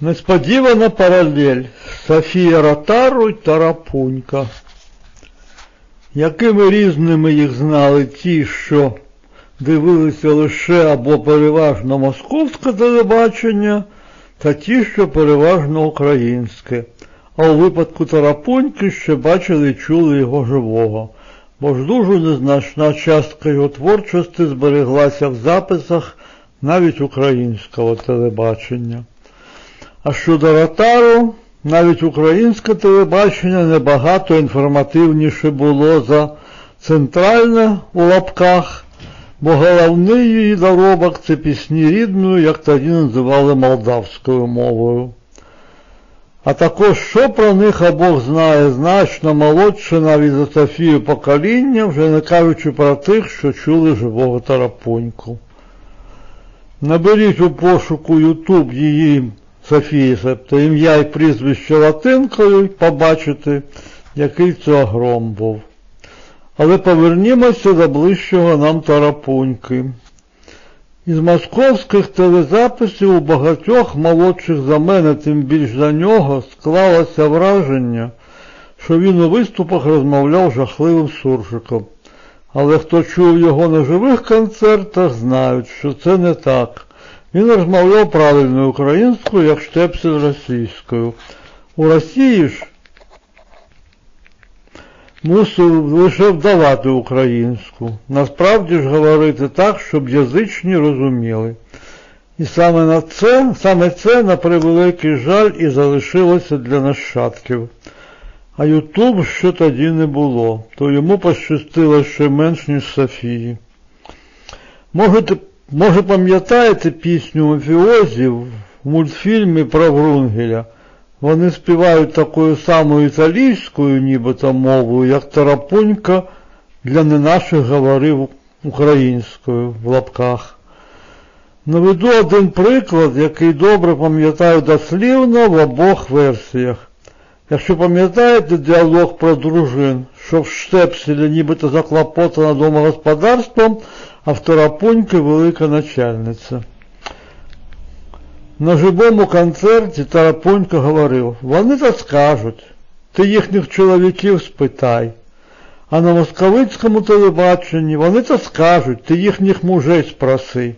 Несподівана паралель Софія Ротару й Тарапунька. Якими різними їх знали ті, що дивилися лише або переважно московське телебачення, та ті, що переважно українське. А у випадку Тарапуньки ще бачили і чули його живого, бо ж дуже незначна частка його творчості збереглася в записах навіть українського телебачення. А щодо Ротару, навіть українське телебачення набагато інформативніше було за центральне у лапках, бо головний її доробок – це пісні рідною, як тоді називали молдавською мовою. А також, що про них обох знає значно молодше навіть за Софію покоління, вже не кажучи про тих, що чули живого Тарапуньку. Наберіть у пошуку YouTube її Софії, тобто ім'я і прізвище латинкою, і побачите, який це огром був. Але повернімося до ближчого нам Тарапуньки. Із московських телезаписів у багатьох молодших за мене, тим більш за нього, склалося враження, що він у виступах розмовляв жахливим суржиком. Але хто чув його на живих концертах, знають, що це не так. Він розмовляв правильною українською, як Штепсель російською. У Росії ж мусив лише вдавати українську. Насправді ж говорити так, щоб язичні розуміли. І саме це, на превеликий жаль, і залишилося для нащадків. А Ютуб ще тоді не було, то йому пощастило ще менш, ніж Софії. Може пам'ятаєте пісню мафіозів в мультфільмі про Врунгеля? Вони співають такою самою італійською, нібито мовою, як Тарапунька для не наших говорив українською в лапках. Наведу один приклад, який добре пам'ятаю дослівно в обох версіях. Якщо пам'ятаєте діалог про дружин, що в Штепселі нібито заклопотана домогосподарством, а в Тарапуньки велика начальниця. На живому концерті Тарапунька говорив: «Вони то скажуть, ти їхніх чоловіків спитай». А на московицькому телебаченні: «Вони то скажуть, ти їхніх мужей спроси».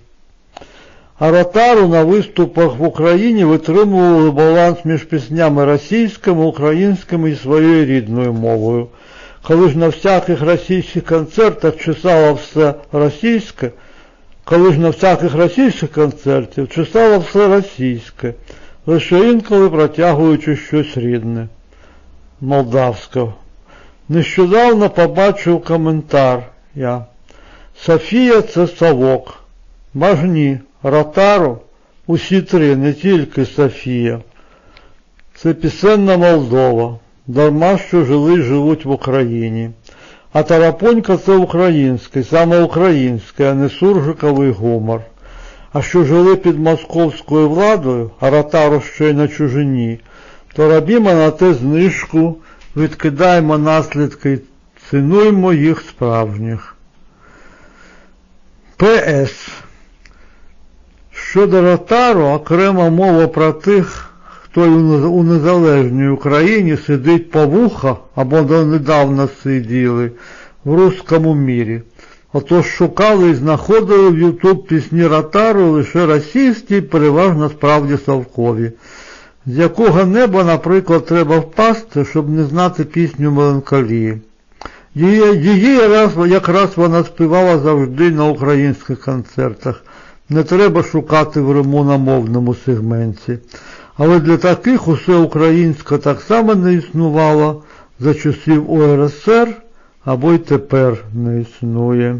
А Ротару на виступах в Україні витримували баланс між піснями російськими, українськими і своєю рідною мовою. Коли ж на всяких російських концертах чесало все російське, чесало все російське, лише інколи протягуючи щось рідне, молдавське. Нещодавно побачив коментар я: «Софія – це совок». Бажні, Ротару, усі три, не тільки Софія. Це пісенна Молдова, дарма що жили й живуть в Україні. А Тарапунька – це український, саме український, а не суржиковий гумор. А що жили під московською владою, а Ротару ще й на чужині, то робімо на те знижку, відкидаємо наслідки, цінуємо їх справжніх. П.С. Щодо Ротару, окрема мова про тих, хто у незалежній Україні сидить по вуха, або донедавна сиділи, в руському мірі. Отож шукали і знаходили в Ютуб пісні Ротару лише російські, переважно справді совкові. З якого неба, наприклад, треба впасти, щоб не знати пісню «Меланхолії». Її якраз вона співала завжди на українських концертах. Не треба шукати в румуномовному сегменті. Але для таких усе українське так само не існувало за часів УРСР, або й тепер не існує.